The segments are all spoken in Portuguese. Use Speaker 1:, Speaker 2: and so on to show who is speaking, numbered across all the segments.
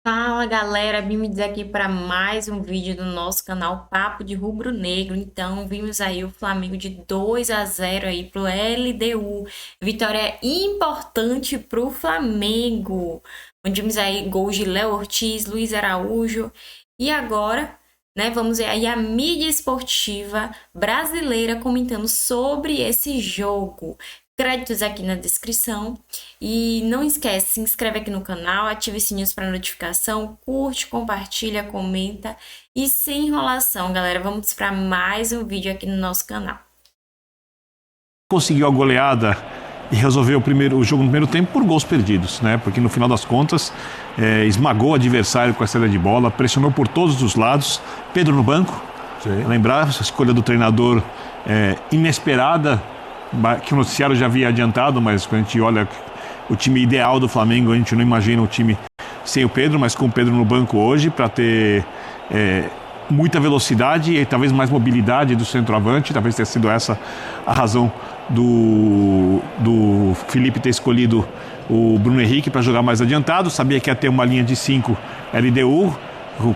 Speaker 1: Fala galera, vimos aqui para mais um vídeo do nosso canal Papo de Rubro Negro. Então, vimos aí o Flamengo de 2-0 aí pro LDU. Vitória importante pro Flamengo. Onde vimos aí gols de Léo Ortiz, Luiz Araújo. E agora, né, vamos ver aí a mídia esportiva brasileira comentando sobre esse jogo. Créditos aqui na descrição. E não esquece, se inscreve aqui no canal, ativa o sininho para notificação, curte, compartilha, comenta. E sem enrolação, galera, vamos para mais um vídeo aqui no nosso canal.
Speaker 2: Conseguiu a goleada e resolveu o jogo no primeiro tempo por gols perdidos, né? Porque no final das contas esmagou o adversário com a saída de bola, pressionou por todos os lados. Pedro no banco, lembrar a escolha do treinador inesperada, que o noticiário já havia adiantado, mas quando a gente olha o time ideal do Flamengo, a gente não imagina o time sem o Pedro, mas com o Pedro no banco hoje para ter muita velocidade e talvez mais mobilidade do centroavante. Talvez tenha sido essa a razão do Felipe ter escolhido o Bruno Henrique para jogar mais adiantado. Sabia que ia ter uma linha de 5 LDU,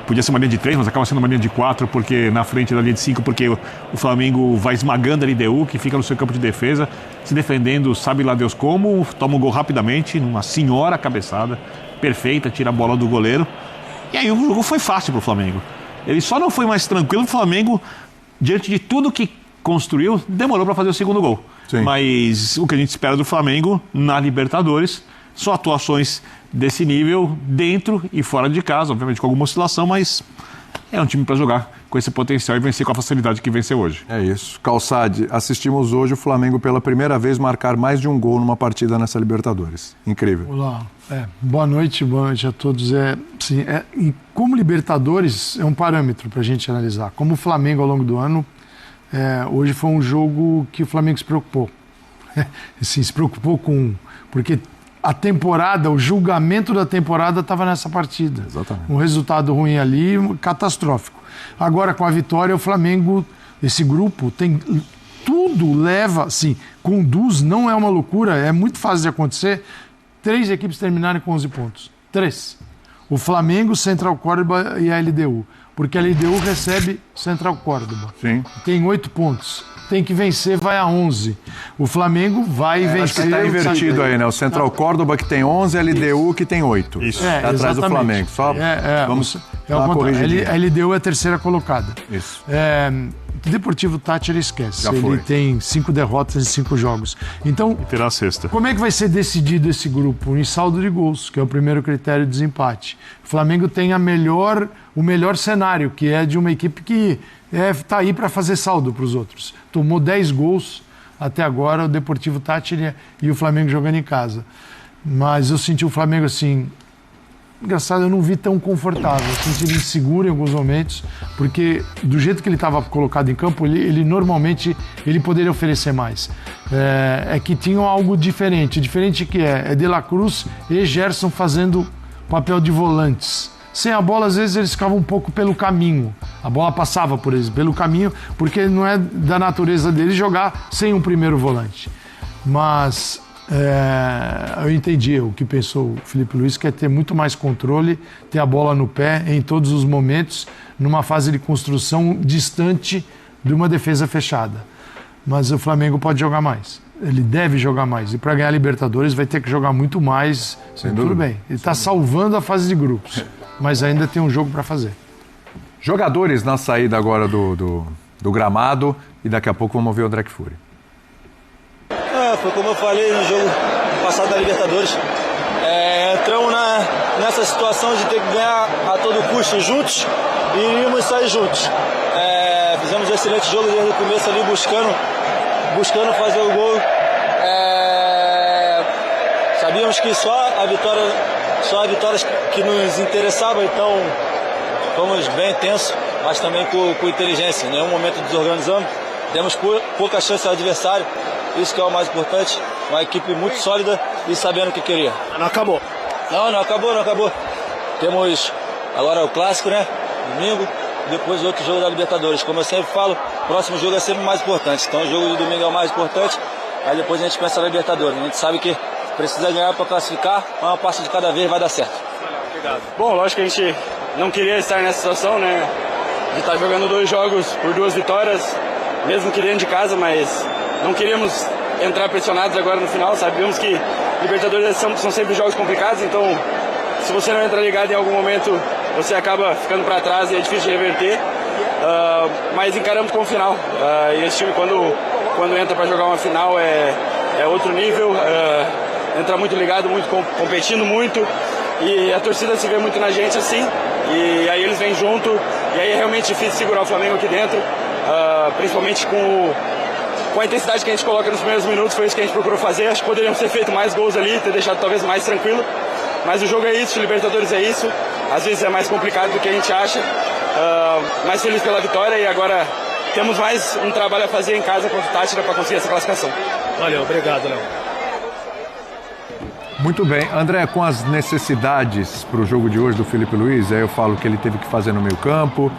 Speaker 2: podia ser uma linha de 3, mas acaba sendo uma linha de 4, porque na frente da linha de 5, porque o Flamengo vai esmagando a LDU, que fica no seu campo de defesa, se defendendo, sabe lá Deus como, toma um gol rapidamente, numa senhora cabeçada, perfeita, tira a bola do goleiro. E aí o jogo foi fácil para o Flamengo. Ele só não foi mais tranquilo. O Flamengo, diante de tudo que construiu, demorou para fazer o segundo gol. Sim. Mas o que a gente espera do Flamengo na Libertadores são atuações desse nível, dentro e fora de casa, obviamente com alguma oscilação, mas é um time para jogar com esse potencial e vencer com a facilidade que venceu hoje.
Speaker 3: É isso. Calçade, assistimos hoje o Flamengo pela primeira vez marcar mais de um gol numa partida nessa Libertadores. Incrível.
Speaker 4: Olá, boa noite a todos. E como Libertadores é um parâmetro para a gente analisar. Como o Flamengo ao longo do ano, hoje foi um jogo que o Flamengo se preocupou. Assim, se preocupou porque a temporada, o julgamento da temporada estava nessa partida.
Speaker 3: Exatamente.
Speaker 4: Um resultado ruim ali, catastrófico. Agora, com a vitória, o Flamengo, esse grupo, tem tudo, leva, assim, conduz, não é uma loucura, é muito fácil de acontecer. 3 equipes terminarem com 11 pontos. 3. O Flamengo, Central Córdoba e a LDU. Porque a LDU recebe Central Córdoba.
Speaker 3: Sim.
Speaker 4: Tem 8 pontos. Tem que vencer, vai a 11. O Flamengo vai vencer.
Speaker 3: Acho que está invertido aí, né? O Central Córdoba que tem 11, a LDU que tem 8.
Speaker 2: Isso.
Speaker 3: Tá atrás do Flamengo. Só vamos corrigir.
Speaker 4: A LDU é a terceira colocada.
Speaker 3: Isso.
Speaker 4: O Deportivo Táchira esquece.
Speaker 3: Já foi.
Speaker 4: Ele tem 5 derrotas em 5 jogos. Então,
Speaker 2: E terá a sexta.
Speaker 4: como é que vai ser decidido esse grupo? Em saldo de gols, que é o primeiro critério de desempate. O Flamengo tem o melhor cenário, que é de uma equipe que está aí para fazer saldo para os outros. Tomou 10 gols até agora, o Deportivo Táchira e o Flamengo jogando em casa. Mas eu senti o Flamengo assim... Engraçado, eu não vi tão confortável. Eu senti ele inseguro em alguns momentos, porque do jeito que ele estava colocado em campo, ele normalmente ele poderia oferecer mais. Que tinham algo diferente. Diferente que é De La Cruz e Gerson fazendo papel de volantes. Sem a bola, às vezes, eles ficavam um pouco pelo caminho. A bola passava por eles, pelo caminho, porque não é da natureza deles jogar sem um primeiro volante. Mas eu entendi o que pensou o Felipe Luiz, que é ter muito mais controle, ter a bola no pé em todos os momentos, numa fase de construção distante de uma defesa fechada. Mas o Flamengo pode jogar mais. Ele deve jogar mais. E para ganhar a Libertadores vai ter que jogar muito mais. Tudo bem. Ele está salvando a fase de grupos. Mas ainda tem um jogo para fazer.
Speaker 3: Jogadores na saída agora do gramado e daqui a pouco vamos ver o André Kfouri.
Speaker 5: Foi como eu falei no jogo passado da Libertadores. Entramos nessa situação de ter que ganhar a todo custo juntos e iríamos sair juntos. Fizemos um excelente jogo desde o começo ali, buscando fazer o gol. Sabíamos que só a vitória que nos interessava, então fomos bem tensos, mas também com inteligência. Em nenhum momento desorganizamos, demos pouca chance ao adversário, isso que é o mais importante. Uma equipe muito sólida e sabendo o que queria.
Speaker 6: Não acabou?
Speaker 5: Não acabou. Temos agora o clássico, né? Domingo, depois outro jogo da Libertadores. Como eu sempre falo, o próximo jogo é sempre o mais importante. Então o jogo de domingo é o mais importante, aí depois a gente pensa na Libertadores. A gente sabe que precisa ganhar para classificar, mas uma passo de cada vez vai dar certo.
Speaker 6: Obrigado. Bom, lógico que a gente não queria estar nessa situação, né? De estar jogando 2 jogos por 2 vitórias, mesmo que dentro de casa, mas não queríamos entrar pressionados agora no final. Sabíamos que Libertadores são sempre jogos complicados, então se você não entra ligado em algum momento, você acaba ficando para trás e é difícil de reverter. Mas encaramos como final. E esse time, quando entra para jogar uma final, é outro nível. Entra muito ligado, muito competindo muito. E a torcida se vê muito na gente assim. E aí eles vêm junto. E aí é realmente difícil segurar o Flamengo aqui dentro. Principalmente com a intensidade que a gente coloca nos primeiros minutos. Foi isso que a gente procurou fazer. Acho que poderíamos ter feito mais gols ali, ter deixado talvez mais tranquilo. Mas o jogo é isso, o Libertadores é isso. Às vezes é mais complicado do que a gente acha. Mais feliz pela vitória e agora temos mais um trabalho a fazer em casa contra o Táchira para conseguir essa classificação.
Speaker 5: Valeu, obrigado, Léo.
Speaker 3: Muito bem. André, com as necessidades para o jogo de hoje do Felipe Luiz, aí eu falo que ele teve que fazer no meio campo,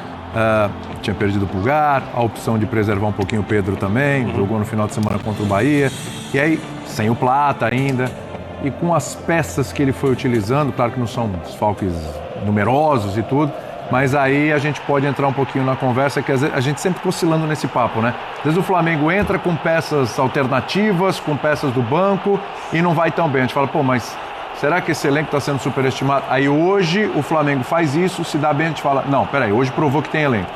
Speaker 3: tinha perdido o Pulgar, a opção de preservar um pouquinho o Pedro também, jogou no final de semana contra o Bahia, e aí sem o Plata ainda, e com as peças que ele foi utilizando, claro que não são desfalques numerosos e tudo, mas aí a gente pode entrar um pouquinho na conversa, que a gente sempre fica oscilando nesse papo, né? Às vezes o Flamengo entra com peças alternativas, com peças do banco e não vai tão bem. A gente fala, pô, mas será que esse elenco está sendo superestimado? Aí hoje o Flamengo faz isso, se dá bem a gente fala, não, peraí, hoje provou que tem elenco.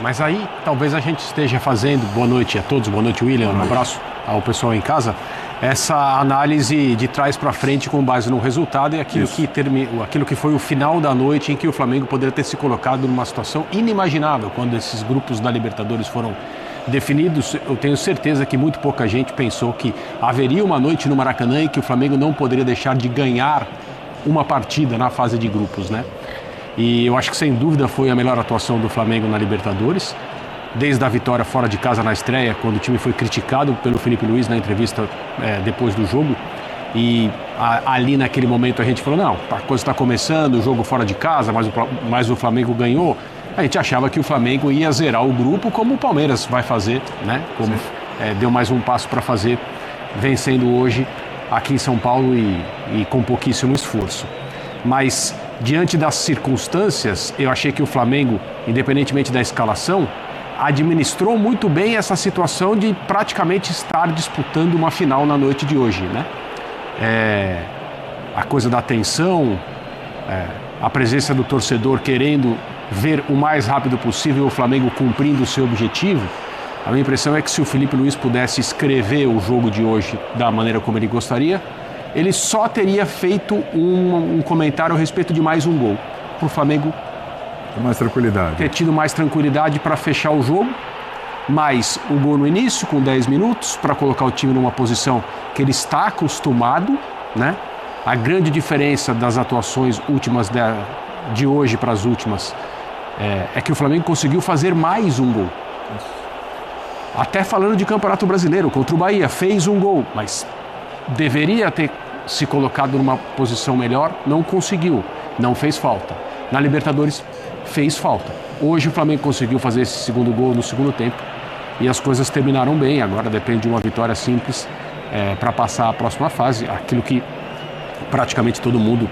Speaker 7: Mas aí talvez a gente esteja fazendo, boa noite a todos, boa noite William, um abraço ao pessoal em casa, essa análise de trás para frente com base no resultado e aquilo que foi o final da noite em que o Flamengo poderia ter se colocado numa situação inimaginável quando esses grupos da Libertadores foram definidos. Eu tenho certeza que muito pouca gente pensou que haveria uma noite no Maracanã e que o Flamengo não poderia deixar de ganhar uma partida na fase de grupos, né? E eu acho que sem dúvida foi a melhor atuação do Flamengo na Libertadores. Desde a vitória fora de casa na estreia, quando o time foi criticado pelo Felipe Luiz na entrevista depois do jogo. E ali naquele momento a gente falou, não, a coisa está começando, o jogo fora de casa, mas o Flamengo ganhou. A gente achava que o Flamengo ia zerar o grupo como o Palmeiras vai fazer, né? Como deu mais um passo para fazer, vencendo hoje aqui em São Paulo e com pouquíssimo esforço. Mas diante das circunstâncias, eu achei que o Flamengo, independentemente da escalação, administrou muito bem essa situação de praticamente estar disputando uma final na noite de hoje, né? A coisa da tensão, a presença do torcedor querendo ver o mais rápido possível o Flamengo cumprindo o seu objetivo. A minha impressão é que se o Felipe Luiz pudesse escrever o jogo de hoje da maneira como ele gostaria, ele só teria feito um comentário a respeito de mais um gol para o Flamengo
Speaker 3: mais tranquilidade.
Speaker 7: Ter tido mais tranquilidade para fechar o jogo, mais o gol no início, com 10 minutos, para colocar o time numa posição que ele está acostumado, né? A grande diferença das atuações últimas de hoje para as últimas é que o Flamengo conseguiu fazer mais um gol. Até falando de Campeonato Brasileiro, contra o Bahia, fez um gol, mas deveria ter se colocado numa posição melhor, não conseguiu, não fez falta. Na Libertadores, fez falta. Hoje o Flamengo conseguiu fazer esse segundo gol no segundo tempo e as coisas terminaram bem. Agora depende de uma vitória simples para passar a próxima fase. Aquilo que praticamente todo mundo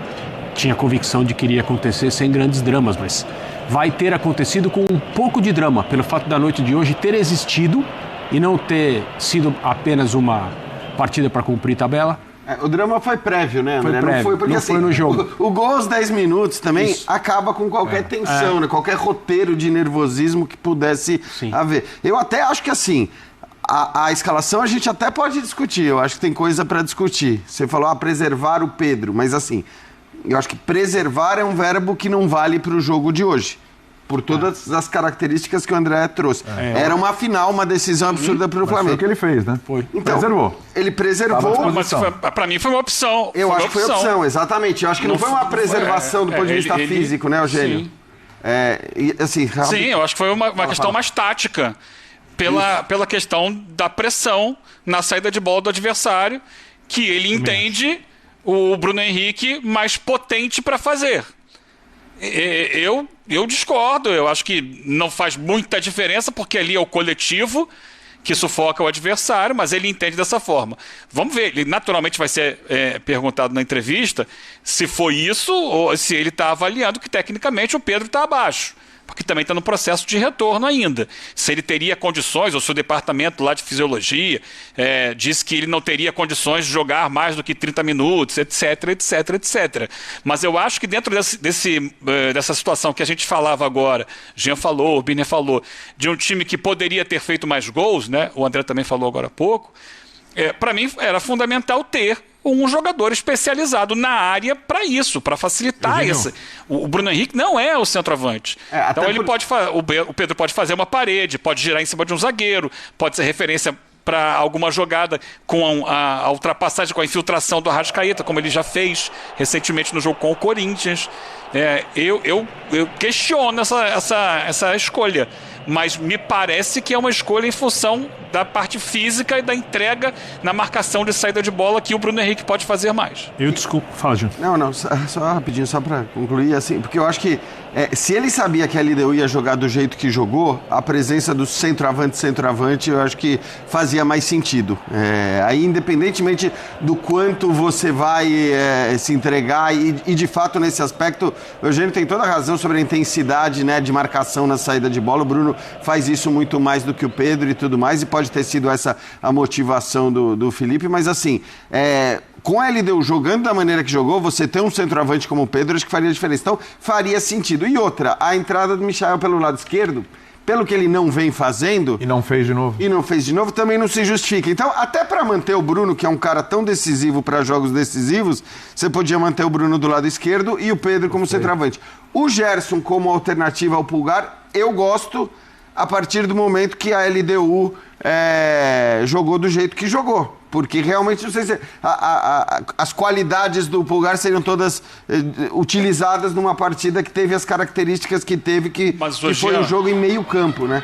Speaker 7: tinha convicção de que iria acontecer sem grandes dramas, mas vai ter acontecido com um pouco de drama, pelo fato da noite de hoje ter existido e não ter sido apenas uma partida para cumprir tabela.
Speaker 8: O drama foi prévio, né, André?
Speaker 7: Foi prévio,
Speaker 8: não foi porque
Speaker 7: não
Speaker 8: assim,
Speaker 7: foi no jogo.
Speaker 8: O gol aos 10 minutos também acaba com qualquer tensão, né? Qualquer roteiro de nervosismo que pudesse haver. Eu até acho que assim, a escalação a gente até pode discutir. Eu acho que tem coisa para discutir. Você falou, preservar o Pedro, mas assim, eu acho que preservar é um verbo que não vale para o jogo de hoje. Por todas as características que o André trouxe. Era uma final, uma decisão absurda para o Flamengo.
Speaker 3: Foi o que ele fez, né?
Speaker 7: Foi.
Speaker 8: Então,
Speaker 3: preservou.
Speaker 8: Ele preservou.
Speaker 9: Mas para mim foi uma opção.
Speaker 8: Eu acho que foi opção, exatamente. Eu acho que não foi uma preservação do ponto de vista físico, né, Eugênio?
Speaker 9: Sim.
Speaker 8: Assim,
Speaker 9: Sim, eu acho que foi uma questão mais tática. Pela questão da pressão na saída de bola do adversário, que ele entende o Bruno Henrique mais potente para fazer. Eu discordo, eu acho que não faz muita diferença, porque ali é o coletivo que sufoca o adversário, mas ele entende dessa forma. Vamos ver, ele naturalmente vai ser perguntado na entrevista se foi isso ou se ele está avaliando que tecnicamente o Pedro está abaixo, porque também está no processo de retorno ainda. Se ele teria condições, ou se o departamento lá de fisiologia disse que ele não teria condições de jogar mais do que 30 minutos, etc, etc, etc. Mas eu acho que dentro dessa situação que a gente falava agora, Jean falou, o Birner falou, de um time que poderia ter feito mais gols, né? O André também falou agora há pouco, para mim era fundamental ter um jogador especializado na área para isso, para facilitar isso. O Bruno Henrique não é o centroavante. Então ele o Pedro pode fazer uma parede, pode girar em cima de um zagueiro, pode ser referência para alguma jogada com a ultrapassagem, com a infiltração do Arrascaeta, como ele já fez recentemente no jogo com o Corinthians. Eu questiono essa escolha, mas me parece que é uma escolha em função da parte física e da entrega na marcação de saída de bola que o Bruno Henrique pode fazer mais.
Speaker 2: Desculpa, fala, Júnior.
Speaker 8: Não, só rapidinho, só para concluir, assim, porque eu acho que se ele sabia que a LDU ia jogar do jeito que jogou, a presença do centroavante, eu acho que fazia mais sentido. Aí, independentemente do quanto você vai se entregar, e de fato, nesse aspecto, o Eugênio tem toda a razão sobre a intensidade, né, de marcação na saída de bola. O Bruno faz isso muito mais do que o Pedro e tudo mais, e pode ter sido essa a motivação do Felipe, mas assim, com a LDU jogando da maneira que jogou, você ter um centroavante como o Pedro, acho que faria diferença. Então, faria sentido. E outra, a entrada do Michael pelo lado esquerdo, pelo que ele não vem fazendo...
Speaker 3: E não fez de novo. Também não se justifica. Então, até para manter o Bruno, que é um cara tão decisivo para jogos decisivos, você podia manter o Bruno do lado esquerdo e o Pedro como centroavante. O Gerson como alternativa ao Pulgar, eu gosto a partir do momento que a LDU jogou do jeito que jogou. Porque realmente, não sei se as qualidades do Pulgar seriam todas utilizadas numa partida que teve as características que teve, que foi um jogo em meio campo, né?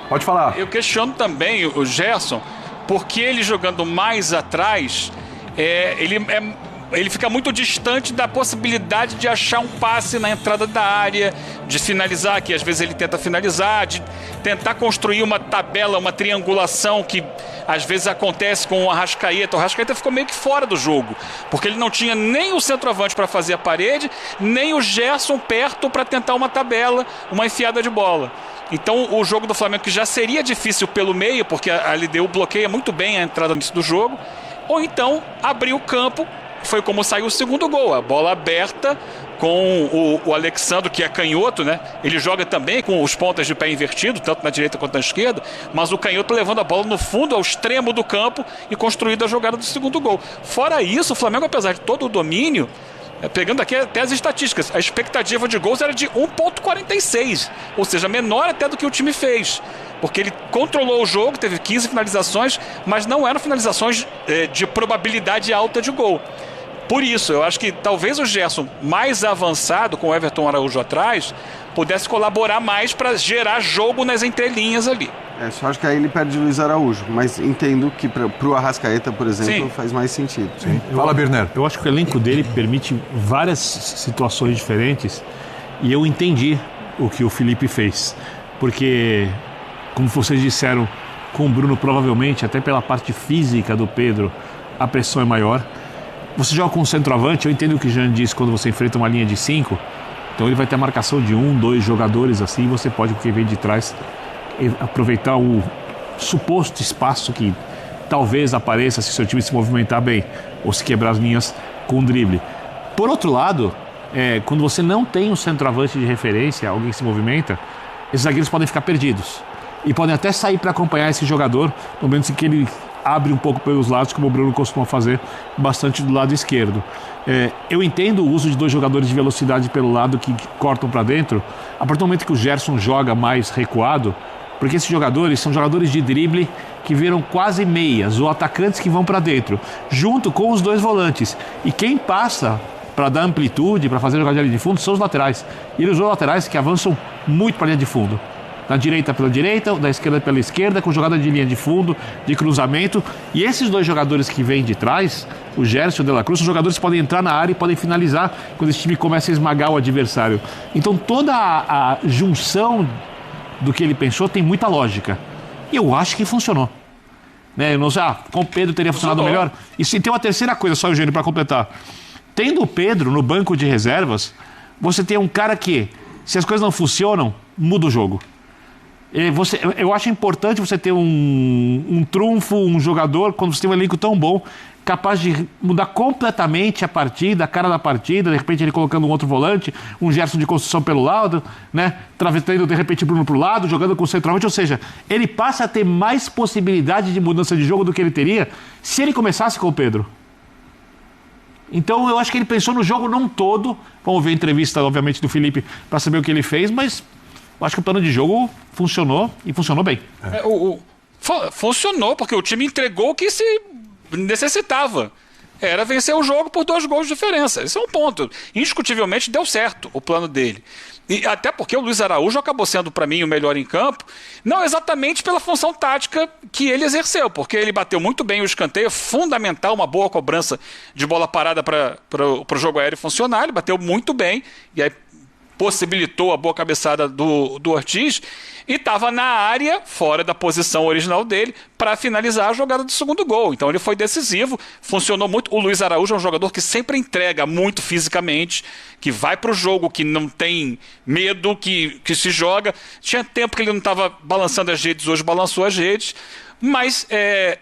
Speaker 3: Pode falar.
Speaker 9: Eu questiono também o Gerson, porque ele jogando mais atrás, ele fica muito distante da possibilidade de achar um passe na entrada da área, de finalizar, que às vezes ele tenta finalizar, de tentar construir uma tabela, uma triangulação que às vezes acontece com o Arrascaeta. O Arrascaeta ficou meio que fora do jogo, porque ele não tinha nem o centroavante para fazer a parede, nem o Gerson perto para tentar uma tabela, uma enfiada de bola. Então o jogo do Flamengo, que já seria difícil pelo meio, porque a LDU bloqueia muito bem a entrada no início do jogo, ou então abrir o campo. Foi como saiu o segundo gol, a bola aberta com o Alexandre, que é canhoto, né? Ele joga também com os pontas de pé invertido, tanto na direita quanto na esquerda, mas o canhoto levando a bola no fundo, ao extremo do campo, e construindo a jogada do segundo gol. Fora isso, o Flamengo, apesar de todo o domínio, pegando aqui até as estatísticas, a expectativa de gols era de 1,46, ou seja, menor até do que o time fez. Porque ele controlou o jogo, teve 15 finalizações, mas não eram finalizações de probabilidade alta de gol. Por isso, eu acho que talvez o Gerson, mais avançado, com o Everton Araújo atrás, pudesse colaborar mais para gerar jogo nas entrelinhas ali.
Speaker 8: Só acho que aí ele perde o Luiz Araújo, mas entendo que para o Arrascaeta, por exemplo, faz mais sentido.
Speaker 3: Sim. Fala, Birner.
Speaker 2: Eu acho que o elenco dele permite várias situações diferentes, e eu entendi o que o Felipe fez, porque, como vocês disseram, com o Bruno, provavelmente, até pela parte física do Pedro, a pressão é maior. Você joga com um centroavante, eu entendo o que o Jean disse, quando você enfrenta uma linha de 5, então ele vai ter a marcação de 1, 2 jogadores assim, e você pode, porque vem de trás, aproveitar o suposto espaço que talvez apareça se seu time se movimentar bem, ou se quebrar as linhas com drible. Por outro lado, quando você não tem um centroavante de referência, alguém se movimenta, esses zagueiros podem ficar perdidos. E podem até sair para acompanhar esse jogador, no momento em que ele abre um pouco pelos lados, como o Bruno costuma fazer bastante do lado esquerdo. Eu entendo o uso de 2 jogadores de velocidade pelo lado que cortam para dentro, a partir do momento que o Gerson joga mais recuado, porque esses jogadores são jogadores de drible que viram quase meias, ou atacantes que vão para dentro, junto com os 2 volantes. E quem passa para dar amplitude, para fazer jogada de linha de fundo, são os laterais. E os laterais que avançam muito para a linha de fundo. Da direita pela direita, da esquerda pela esquerda, com jogada de linha de fundo, de cruzamento. E esses 2 jogadores que vêm de trás, o Gerson e o De La Cruz, são jogadores que podem entrar na área e podem finalizar quando esse time começa a esmagar o adversário. Então toda a junção do que ele pensou tem muita lógica. E eu acho que funcionou. Né? Eu não sei, com o Pedro teria funcionado melhor. E se tem uma terceira coisa, só, Eugênio, para completar. Tendo o Pedro no banco de reservas, você tem um cara que, se as coisas não funcionam, muda o jogo. Eu acho importante você ter um trunfo, um jogador, quando você tem um elenco tão bom, capaz de mudar completamente a partida, a cara da partida, de repente ele colocando um outro volante, um Gerson de construção pelo lado, né? Trazendo de repente Bruno pro lado, jogando com o centroavante, ou seja, ele passa a ter mais possibilidade de mudança de jogo do que ele teria se ele começasse com o Pedro. Então eu acho que ele pensou no jogo não todo. Vamos ver a entrevista, obviamente, do Felipe para saber o que ele fez, mas eu acho que o plano de jogo funcionou e funcionou bem.
Speaker 9: Funcionou, porque o time entregou o que se necessitava. Era vencer o jogo por 2 gols de diferença. Esse é um ponto. Indiscutivelmente deu certo o plano dele. E até porque o Luiz Araújo acabou sendo, para mim, o melhor em campo, não exatamente pela função tática que ele exerceu, porque ele bateu muito bem o escanteio, fundamental, uma boa cobrança de bola parada para o jogo aéreo funcionar, ele bateu muito bem, e aí possibilitou a boa cabeçada do Ortiz, e estava na área, fora da posição original dele, para finalizar a jogada do segundo gol. Então ele foi decisivo, funcionou muito. O Luiz Araújo é um jogador que sempre entrega muito fisicamente, que vai para o jogo, que não tem medo, que se joga. Tinha tempo que ele não estava balançando as redes, hoje balançou as redes. Mas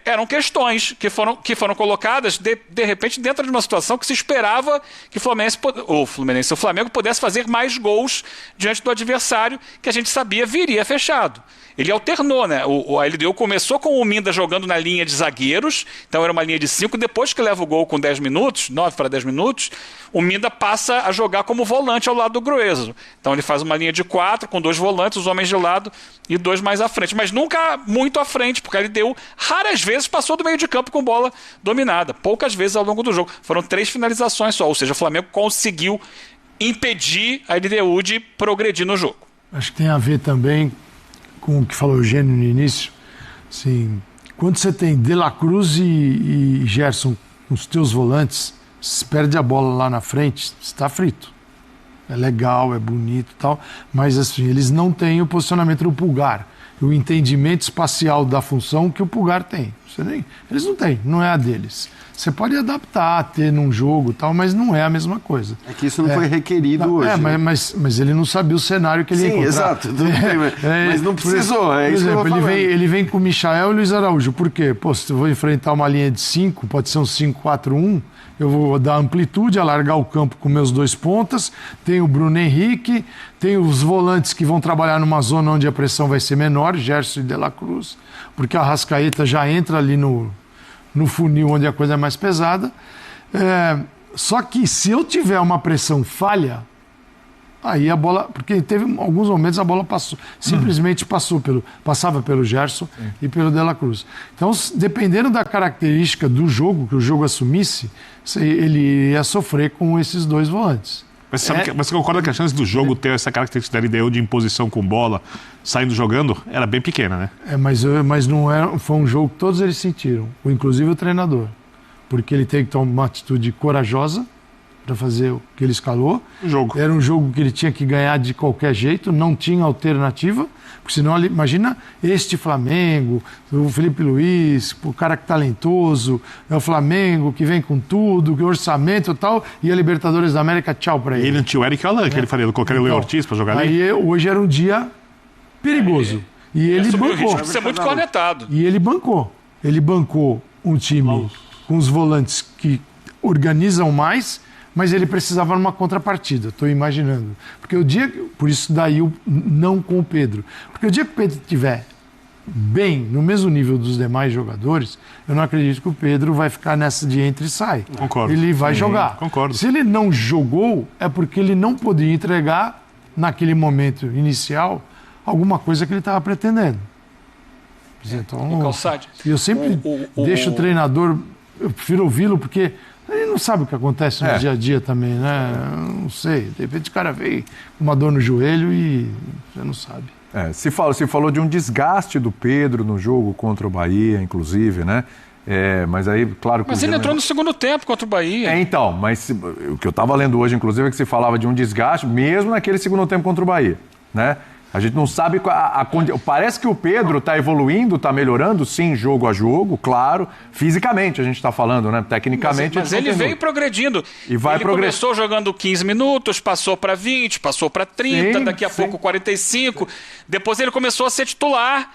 Speaker 9: eram questões que foram colocadas, de repente, dentro de uma situação que se esperava que o Flamengo pudesse fazer mais gols diante do adversário, que a gente sabia viria fechado. Ele alternou, né? A LDU começou com o Minda jogando na linha de zagueiros, então era uma linha de 5, depois que leva o gol com 10 minutos, 9 para 10 minutos, o Minda passa a jogar como volante ao lado do Grueso. Então ele faz uma linha de 4, com 2 volantes, os homens de lado e 2 mais à frente, mas nunca muito à frente, porque a LDU raras vezes passou do meio de campo com bola dominada, poucas vezes ao longo do jogo. Foram 3 finalizações só, ou seja, o Flamengo conseguiu impedir a LDU de progredir no jogo.
Speaker 4: Acho que tem a ver também com o que falou o Eugênio no início. Assim, quando você tem De La Cruz e Gerson com os teus volantes, se perde a bola lá na frente, você está frito. É legal, é bonito e tal, mas assim, eles não têm o posicionamento do Pulgar, o entendimento espacial da função que o Pulgar tem. Eles não têm, não é a deles. Você pode adaptar, ter num jogo e tal, mas não é a mesma coisa.
Speaker 8: É que isso não foi requerido hoje.
Speaker 4: Mas ele não sabia o cenário que ele ia encontrar.
Speaker 8: Exato. Tudo bem, mas não precisou.
Speaker 4: Por exemplo, ele vem com o Michael e o Luiz Araújo. Por quê? Pô, se eu vou enfrentar uma linha de 5, pode ser um 5-4-1, eu vou dar amplitude, alargar o campo com meus 2 pontas, tem o Bruno Henrique, tem os volantes que vão trabalhar numa zona onde a pressão vai ser menor, Gerson e De La Cruz, porque a Arrascaeta já entra ali no funil onde a coisa é mais pesada. Só que se eu tiver uma pressão falha, aí a bola... Porque teve alguns momentos a bola passou, simplesmente passava pelo Gerson e pelo De La Cruz. Então, dependendo da característica do jogo, que o jogo assumisse, ele ia sofrer com esses 2 volantes.
Speaker 2: Mas você concorda que a chance do jogo ter essa característica da LDU de imposição com bola, saindo jogando, era bem pequena, né?
Speaker 4: Mas não era, foi um jogo que todos eles sentiram, inclusive o treinador. Porque ele teve que tomar uma atitude corajosa para fazer o que ele escalou. Era um jogo que ele tinha que ganhar de qualquer jeito, não tinha alternativa, porque senão, imagina este Flamengo, o Felipe Luiz, o cara que talentoso, é o Flamengo que vem com tudo, que orçamento e tal, e a Libertadores da América, tchau para ele.
Speaker 2: E ele não tinha o Eric Allan, que ele faria, colocaria o Léo Ortiz para jogar ali.
Speaker 4: Aí hoje era um dia perigoso. E ele bancou. O risco
Speaker 9: de ser muito cornetado.
Speaker 4: E ele bancou. Ele bancou um time com os volantes que organizam mais, mas ele precisava de uma contrapartida, estou imaginando. Por isso daí o não com o Pedro. Porque o dia que o Pedro estiver bem, no mesmo nível dos demais jogadores, eu não acredito que o Pedro vai ficar nessa de entra e sai.
Speaker 2: Concordo.
Speaker 4: Ele vai jogar.
Speaker 2: Concordo.
Speaker 4: Se ele não jogou, é porque ele não podia entregar, naquele momento inicial, alguma coisa que ele estava pretendendo. Então, eu sempre deixo o treinador, eu prefiro ouvi-lo, porque ele não sabe o que acontece no dia a dia também, né? Não sei, de repente o cara veio com uma dor no joelho e você não sabe.
Speaker 3: Se falou de um desgaste do Pedro no jogo contra o Bahia, inclusive, né? Mas aí, claro...
Speaker 9: Mas ele entrou no segundo tempo contra o Bahia.
Speaker 3: Então, mas o que eu estava lendo hoje, inclusive, é que se falava de um desgaste mesmo naquele segundo tempo contra o Bahia, né? A gente não sabe parece que o Pedro está evoluindo, está melhorando, sim, jogo a jogo, claro. Fisicamente a gente está falando, né? Tecnicamente.
Speaker 9: Mas ele veio progredindo.
Speaker 3: E vai
Speaker 9: ele começou jogando 15 minutos, passou para 20, passou para 30, daqui a pouco 45. Depois ele começou a ser titular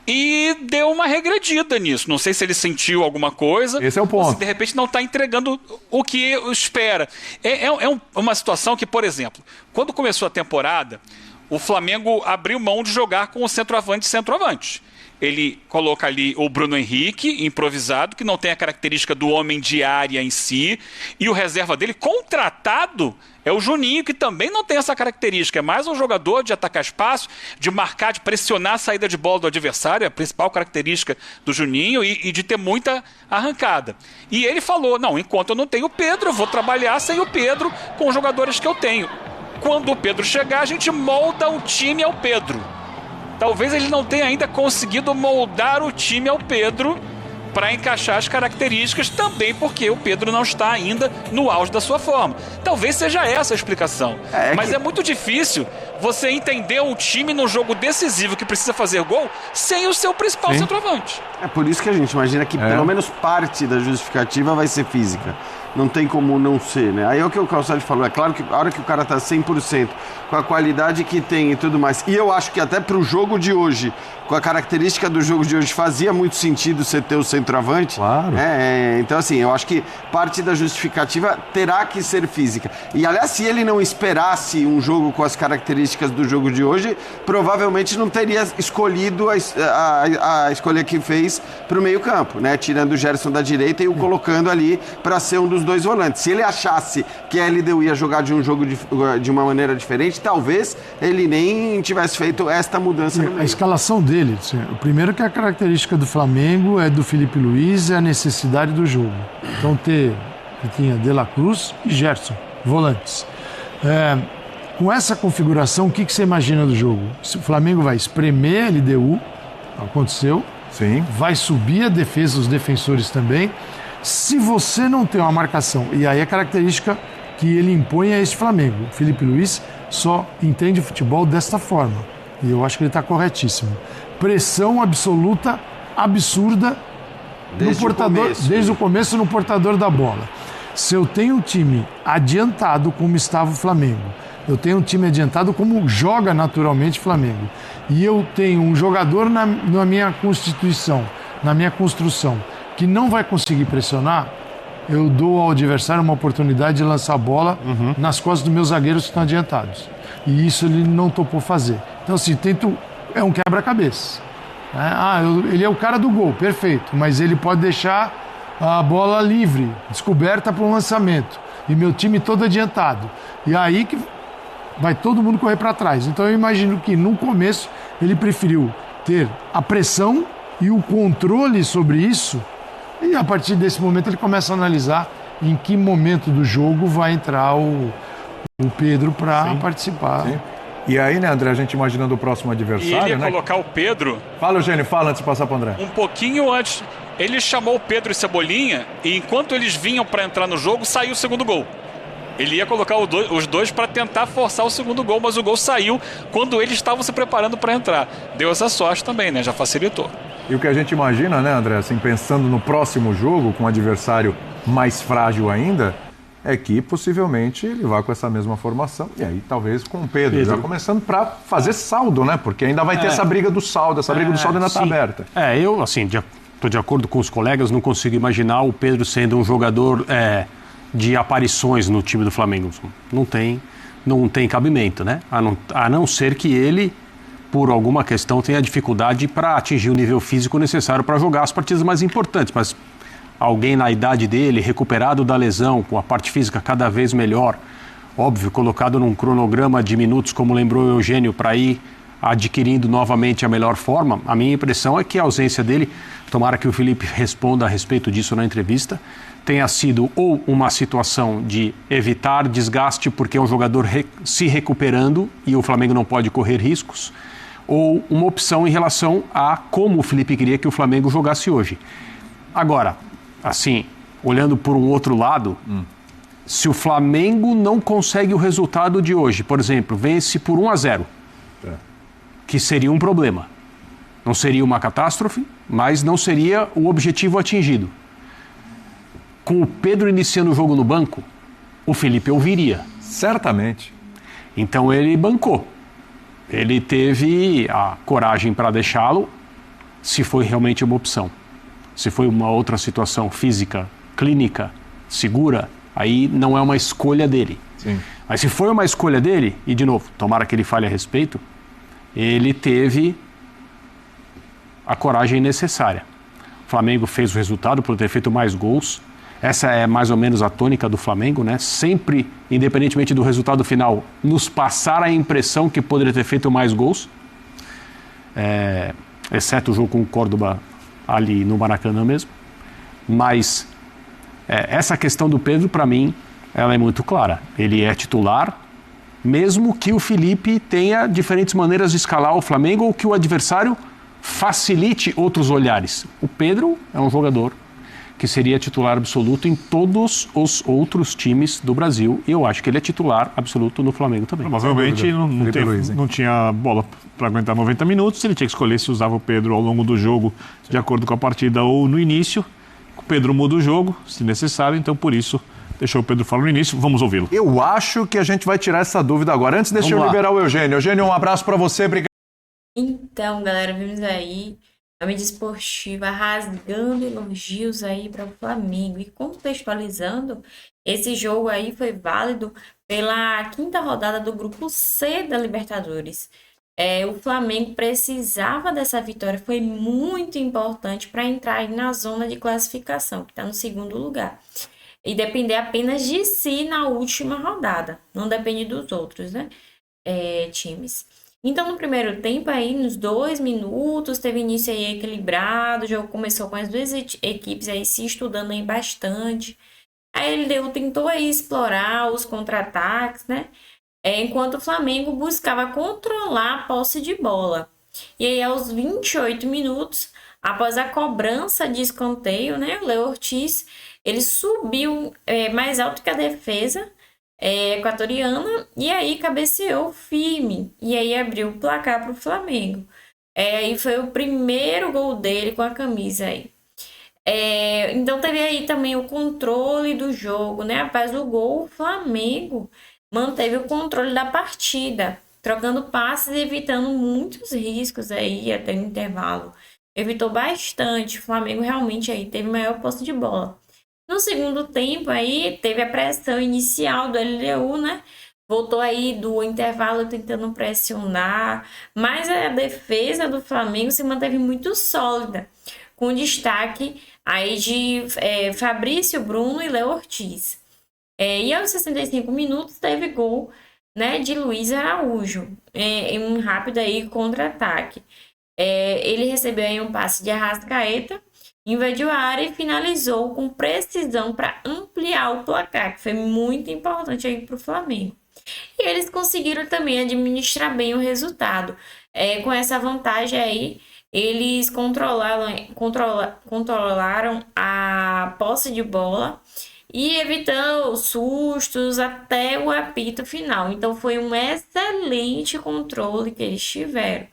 Speaker 9: e deu uma regredida nisso. Não sei se ele sentiu alguma coisa.
Speaker 3: Esse é o ponto.
Speaker 9: Ou se de repente não está entregando o que espera. É uma situação que, por exemplo, quando começou a temporada, o Flamengo abriu mão de jogar com o centroavante. Ele coloca ali o Bruno Henrique, improvisado, que não tem a característica do homem de área em si, e o reserva dele, contratado, é o Juninho, que também não tem essa característica. É mais um jogador de atacar espaço, de marcar, de pressionar a saída de bola do adversário, é a principal característica do Juninho, e de ter muita arrancada. E ele falou, não, enquanto eu não tenho o Pedro, eu vou trabalhar sem o Pedro com os jogadores que eu tenho. Quando o Pedro chegar, a gente molda o time ao Pedro. Talvez ele não tenha ainda conseguido moldar o time ao Pedro para encaixar as características, também porque o Pedro não está ainda no auge da sua forma. Talvez seja essa a explicação. Mas é muito difícil você entender um time num jogo decisivo que precisa fazer gol sem o seu principal centroavante.
Speaker 8: É por isso que a gente imagina que pelo menos parte da justificativa vai ser física. Não tem como não ser, né? Aí é o que o Calçade falou. É claro que a hora que o cara tá 100%, com a qualidade que tem e tudo mais. E eu acho que até pro jogo de hoje, com a característica do jogo de hoje, fazia muito sentido você ter o centroavante.
Speaker 3: Claro.
Speaker 8: Então, assim, eu acho que parte da justificativa terá que ser física. E, aliás, se ele não esperasse um jogo com as características do jogo de hoje, provavelmente não teria escolhido a escolha que fez pro meio-campo, né? Tirando o Gerson da direita e o colocando ali para ser um dos dois volantes. Se ele achasse que a LDU ia jogar de um jogo de uma maneira diferente, talvez ele nem tivesse feito esta mudança no meio.
Speaker 4: A escalação dele, o primeiro que a característica do Flamengo é do Felipe Luiz, é a necessidade do jogo. Então ele tinha De La Cruz e Gerson, volantes. Com essa configuração, o que você imagina do jogo? Se o Flamengo vai espremer a LDU, aconteceu,
Speaker 3: sim.
Speaker 4: Vai subir a defesa, os defensores também. Se você não tem uma marcação, e aí a característica que ele impõe é esse Flamengo. O Felipe Luiz só entende futebol desta forma. E eu acho que ele está corretíssimo. Pressão absoluta, absurda, desde o começo no portador da bola. Se eu tenho um time adiantado como estava o Flamengo, eu tenho um time adiantado como joga naturalmente o Flamengo, e eu tenho um jogador na minha constituição, na minha construção, que não vai conseguir pressionar, eu dou ao adversário uma oportunidade de lançar a bola nas costas dos meus zagueiros que estão adiantados. E isso ele não topou fazer. Então, assim, é um quebra-cabeça. Ele é o cara do gol, perfeito, mas ele pode deixar a bola livre, descoberta para um lançamento. E meu time todo adiantado. E aí que vai todo mundo correr para trás. Então, eu imagino que, no começo, ele preferiu ter a pressão e o controle sobre isso. E a partir desse momento ele começa a analisar em que momento do jogo vai entrar o Pedro para participar. Sim.
Speaker 3: E aí, né, André, a gente imaginando o próximo adversário,
Speaker 9: e ele ia
Speaker 3: né?
Speaker 9: colocar o Pedro...
Speaker 3: Fala, Eugênio, fala antes de passar para o André.
Speaker 9: Um pouquinho antes, ele chamou o Pedro e Cebolinha, e enquanto eles vinham para entrar no jogo, saiu o segundo gol. Ele ia colocar os dois para tentar forçar o segundo gol, mas o gol saiu quando eles estavam se preparando para entrar. Deu essa sorte também, né? Já facilitou.
Speaker 3: E o que a gente imagina, né, André, assim, pensando no próximo jogo, com um adversário mais frágil ainda, é que possivelmente ele vai com essa mesma formação, e aí talvez com o Pedro. Já começando para fazer saldo, né? Porque ainda vai ter essa briga do saldo, ainda está aberta.
Speaker 7: Eu, assim, estou de acordo com os colegas, não consigo imaginar o Pedro sendo um jogador de aparições no time do Flamengo. Não tem cabimento, né? A não ser que ele, por alguma questão, tenha dificuldade para atingir o nível físico necessário para jogar as partidas mais importantes, mas alguém na idade dele, recuperado da lesão, com a parte física cada vez melhor, óbvio, colocado num cronograma de minutos, como lembrou o Eugênio, para ir adquirindo novamente a melhor forma, a minha impressão é que a ausência dele, tomara que o Felipe responda a respeito disso na entrevista, tenha sido ou uma situação de evitar desgaste porque é um jogador se recuperando e o Flamengo não pode correr riscos, ou uma opção em relação a como o Felipe queria que o Flamengo jogasse hoje. Agora, assim, olhando por um outro lado, se o Flamengo não consegue o resultado de hoje, por exemplo, vence por 1-0, que seria um problema. Não seria uma catástrofe, mas não seria o objetivo atingido. Com o Pedro iniciando o jogo no banco, o Felipe ouviria.
Speaker 3: Certamente.
Speaker 7: Então ele bancou. Ele teve a coragem para deixá-lo, se foi realmente uma opção. Se foi uma outra situação física, clínica, segura, aí não é uma escolha dele.
Speaker 3: Sim.
Speaker 7: Mas se foi uma escolha dele, e de novo, tomara que ele fale a respeito, ele teve a coragem necessária. O Flamengo fez o resultado por ter feito mais gols. Essa é mais ou menos a tônica do Flamengo, né? Sempre, independentemente do resultado final, nos passar a impressão que poderia ter feito mais gols. Exceto o jogo com o Córdoba ali no Maracanã mesmo. Mas essa questão do Pedro, para mim, ela é muito clara. Ele é titular, mesmo que o Felipe tenha diferentes maneiras de escalar o Flamengo ou que o adversário facilite outros olhares. O Pedro é um jogador que seria titular absoluto em todos os outros times do Brasil. E eu acho que ele é titular absoluto no Flamengo também.
Speaker 2: Provavelmente não tinha bola para aguentar 90 minutos. Ele tinha que escolher se usava o Pedro ao longo do jogo, de acordo com a partida, ou no início. O Pedro muda o jogo, se necessário, então por isso deixou o Pedro falar no início. Vamos ouvi-lo.
Speaker 3: Eu acho que a gente vai tirar essa dúvida agora. Antes, deixa eu liberar o Eugênio. Eugênio, um abraço para você. Obrigado.
Speaker 1: Então, galera, vimos aí a mídia esportiva rasgando elogios aí para o Flamengo. E contextualizando, esse jogo aí foi válido pela 5ª rodada do Grupo C da Libertadores. O Flamengo precisava dessa vitória, foi muito importante para entrar aí na zona de classificação, que está no 2º lugar. E depender apenas de si na última rodada, não depende dos outros, né? Times. Então, no primeiro tempo, aí, nos 2 minutos, teve início aí equilibrado, o jogo começou com as duas equipes aí se estudando aí bastante. Aí ele tentou aí explorar os contra-ataques, né? Enquanto o Flamengo buscava controlar a posse de bola. E aí, aos 28 minutos, após a cobrança de escanteio, né? O Léo Ortiz, ele subiu mais alto que a defesa equatoriana e aí cabeceou firme e aí abriu o placar para o Flamengo. E foi o primeiro gol dele com a camisa aí. Então teve aí também o controle do jogo, né? Após o gol, o Flamengo manteve o controle da partida, trocando passes e evitando muitos riscos aí até o intervalo. Evitou bastante. O Flamengo realmente aí teve maior posse de bola. No segundo tempo, aí, teve a pressão inicial do LDU, né? Voltou aí do intervalo tentando pressionar, mas a defesa do Flamengo se manteve muito sólida, com destaque aí de Fabrício Bruno e Léo Ortiz. E aos 65 minutos teve gol, né, de Luiz Araújo, em um rápido aí contra-ataque. Ele recebeu aí um passe de Arrascaeta, invadiu a área e finalizou com precisão para ampliar o placar, que foi muito importante aí para o Flamengo. E eles conseguiram também administrar bem o resultado. Com essa vantagem aí, eles controlaram a posse de bola e evitando sustos até o apito final. Então, foi um excelente controle que eles tiveram.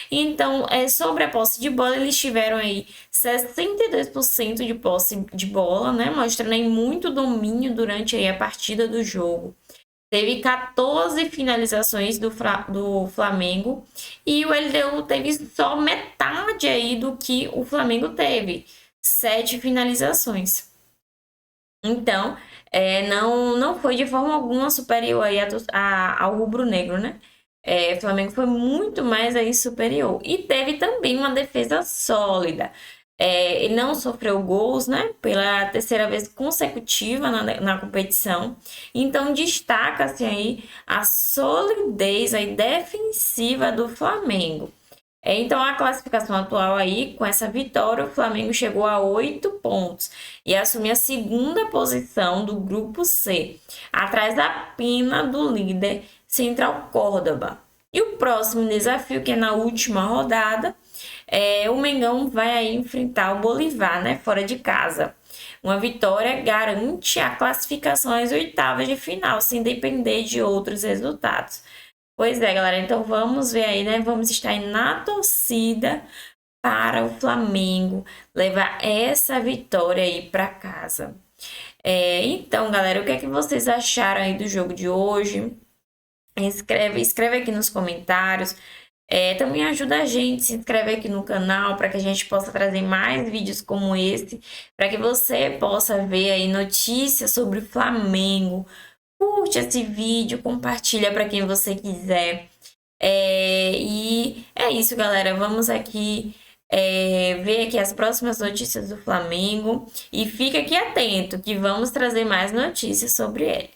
Speaker 1: Então, sobre a posse de bola, eles tiveram aí 62% de posse de bola, né? Mostrando aí muito domínio durante aí a partida do jogo. Teve 14 finalizações do Flamengo e o LDU teve só metade aí do que o Flamengo teve, 7 finalizações. Então, não foi de forma alguma superior aí ao rubro-negro, né? O Flamengo foi muito mais aí superior. E teve também uma defesa sólida. Ele não sofreu gols, né? Pela 3ª vez consecutiva na competição. Então, destaca-se aí a solidez aí defensiva do Flamengo. Então, a classificação atual aí, com essa vitória, o Flamengo chegou a 8 pontos e assumiu a 2ª posição do Grupo C, atrás apenas do líder Central Córdoba. E o próximo desafio, que é na última rodada, o Mengão vai aí enfrentar o Bolívar, né, fora de casa. Uma vitória garante a classificação às 8ª de final, sem depender de outros resultados. Pois é, galera. Então vamos ver aí, né? Vamos estar aí na torcida para o Flamengo levar essa vitória aí para casa. Então, galera, o que é que vocês acharam aí do jogo de hoje? Escreve aqui nos comentários. Também ajuda a gente, se inscreve aqui no canal para que a gente possa trazer mais vídeos como esse, para que você possa ver aí notícias sobre o Flamengo. Curte esse vídeo, compartilha para quem você quiser. E é isso, galera. Vamos aqui ver aqui as próximas notícias do Flamengo. E fica aqui atento que vamos trazer mais notícias sobre ele.